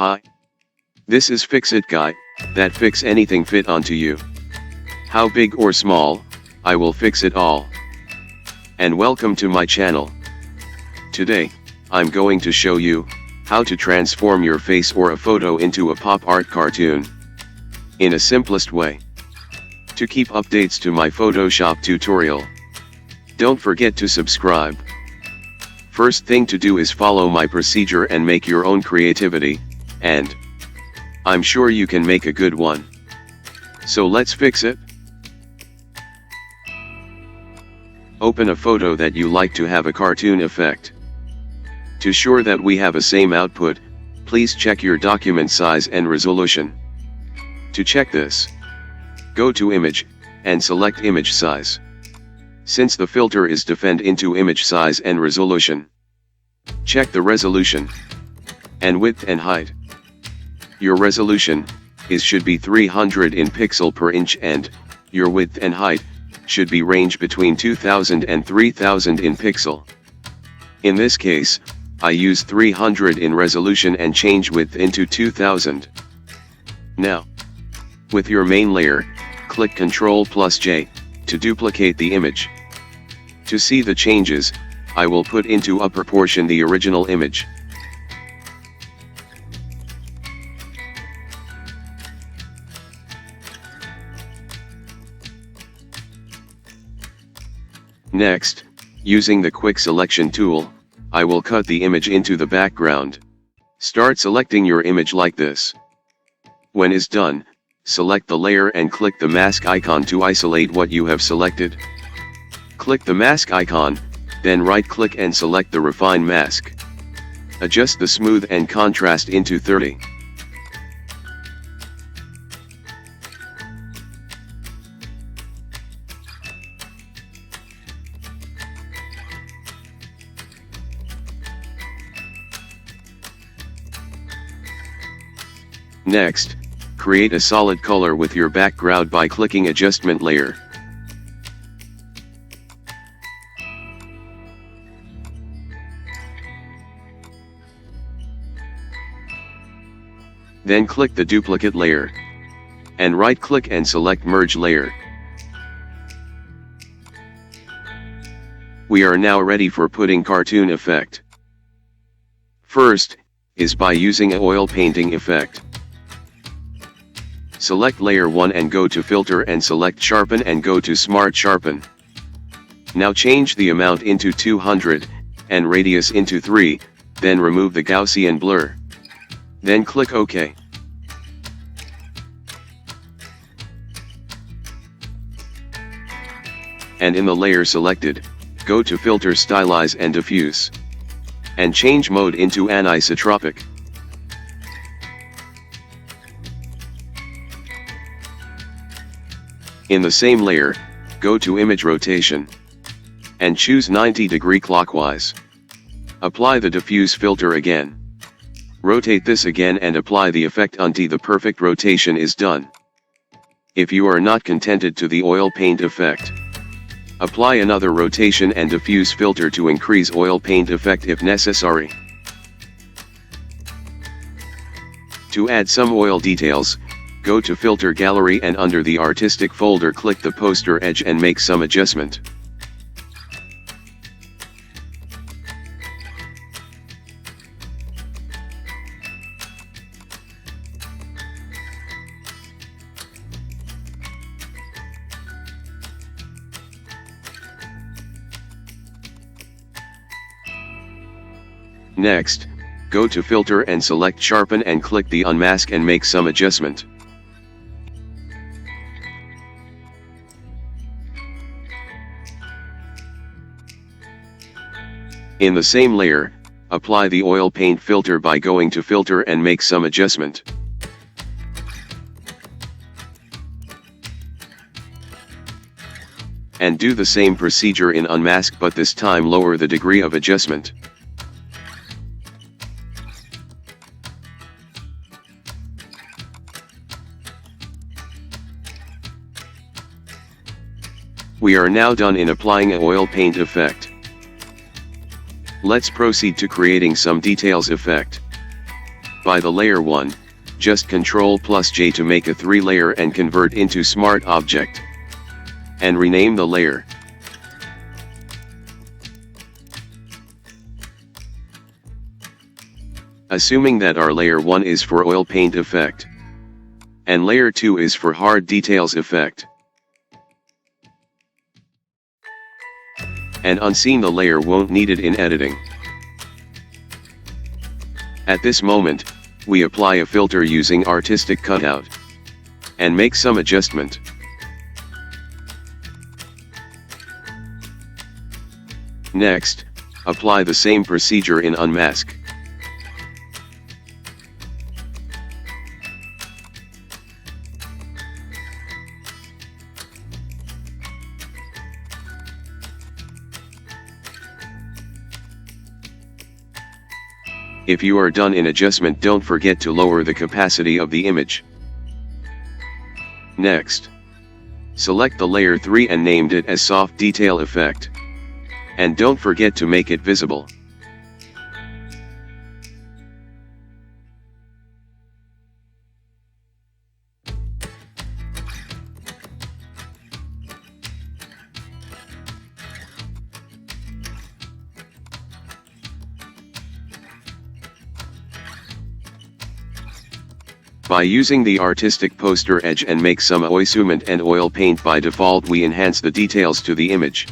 Hi. This is Fix It Guy, that fix anything fit onto you. How big or small, I will fix it all. And welcome to my channel. Today, I'm going to show you how to transform your face or a photo into a pop art cartoon in a simplest way. To keep updates to my Photoshop tutorial, don't forget to subscribe. First thing to do is follow my procedure and make your own creativity, and I'm sure you can make a good one. So let's fix it. Open a photo that you like to have a cartoon effect. To ensure that we have a same output, please check your document size and resolution. To check this, go to Image, and select Image Size. Since the filter is defined into image size and resolution, check the resolution, and width and height. Your resolution should be 300 in pixel per inch, and your width and height should be range between 2000 and 3000 in pixel. In this case, I use 300 in resolution and change width into 2000. Now, with your main layer, click Ctrl+J to duplicate the image. To see the changes, I will put into upper portion the original image. Next, using the quick selection tool, I will cut the image into the background. Start selecting your image like this. When is done, select the layer and click the mask icon to isolate what you have selected. Click the mask icon, then right-click and select the Refine Mask. Adjust the smooth and contrast into 30. Next, create a solid color with your background by clicking Adjustment Layer. Then click the duplicate layer, and right-click and select Merge Layer. We are now ready for putting cartoon effect. First, is by using an oil painting effect. Select layer 1 and go to filter and select sharpen and go to smart sharpen. Now change the amount into 200, and radius into 3, then remove the Gaussian blur. Then click OK. And in the layer selected, go to filter stylize and diffuse. And change mode into anisotropic. In the same layer, go to image rotation, and choose 90° clockwise. Apply the diffuse filter again. Rotate this again and apply the effect until the perfect rotation is done. If you are not contented to the oil paint effect, apply another rotation and diffuse filter to increase oil paint effect if necessary. To add some oil details, go to Filter Gallery and under the Artistic folder click the poster edge and make some adjustment. Next, go to Filter and select Sharpen and click the Unmask and make some adjustment. In the same layer, apply the oil paint filter by going to Filter and make some adjustment. And do the same procedure in Unmask, but this time lower the degree of adjustment. We are now done in applying an oil paint effect. Let's proceed to creating some details effect. By the layer 1, just Ctrl+J to make a 3-layer and convert into Smart Object. And rename the layer. Assuming that our layer 1 is for oil paint effect. And layer 2 is for hard details effect. And unseen the layer won't need it in editing. At this moment, we apply a filter using artistic cutout. And make some adjustment. Next, apply the same procedure in unmask. If you are done in adjustment, don't forget to lower the capacity of the image. Next, select the layer 3 and named it as Soft Detail Effect. And don't forget to make it visible. By using the artistic poster edge and make some oisement and oil paint, by default we enhance the details to the image.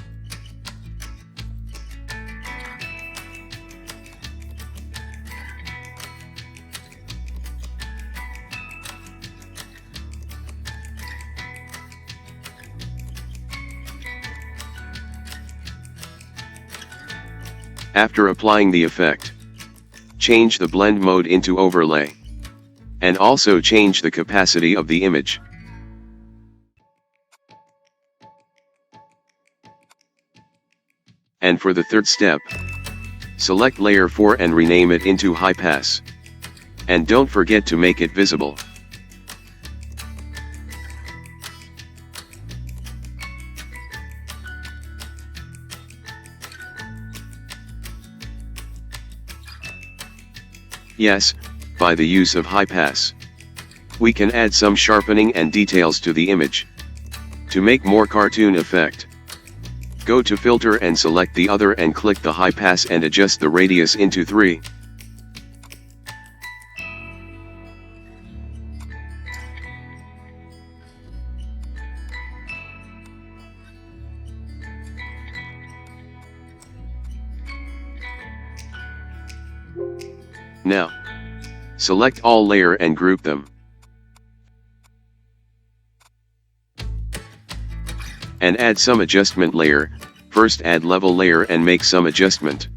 After applying the effect, change the blend mode into overlay. And also change the capacity of the image. And for the third step, select layer 4 and rename it into High Pass. And don't forget to make it visible. Yes, by the use of High Pass, we can add some sharpening and details to the image. To make more cartoon effect, go to Filter and select the other and click the High Pass and adjust the radius into 3. Now, select all layer and group them. And add some adjustment layer. First add level layer and make some adjustment.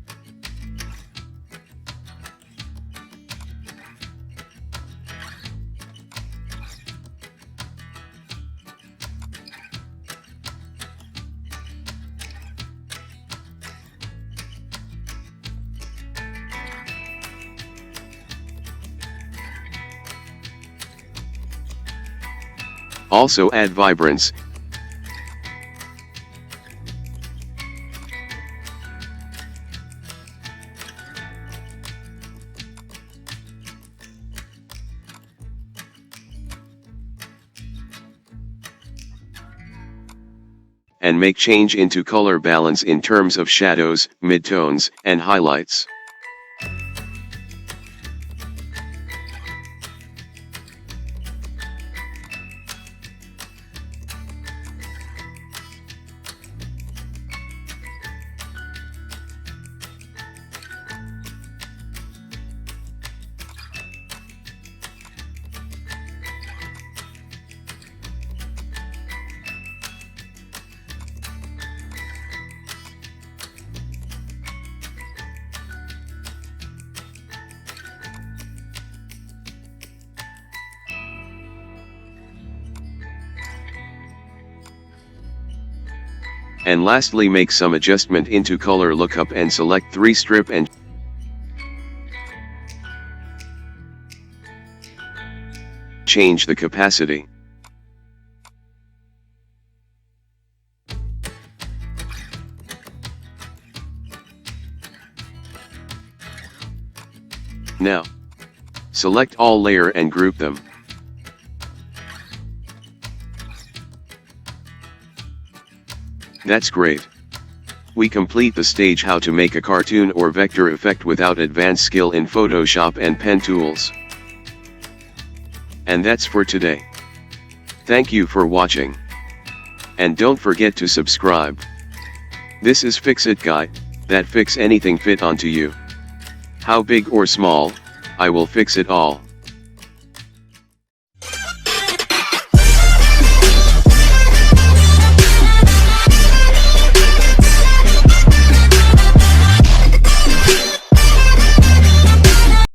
Also add vibrance. And make change into color balance in terms of shadows, midtones, and highlights. And lastly, make some adjustment into color lookup and select 3 strip and change the capacity. Now, Select all layer and group them. That's great. We complete the stage how to make a cartoon or vector effect without advanced skill in Photoshop and PenTools. And that's for today. Thank you for watching. And don't forget to subscribe. This is Fix It Guy, that fix anything fit onto you. How big or small, I will fix it all.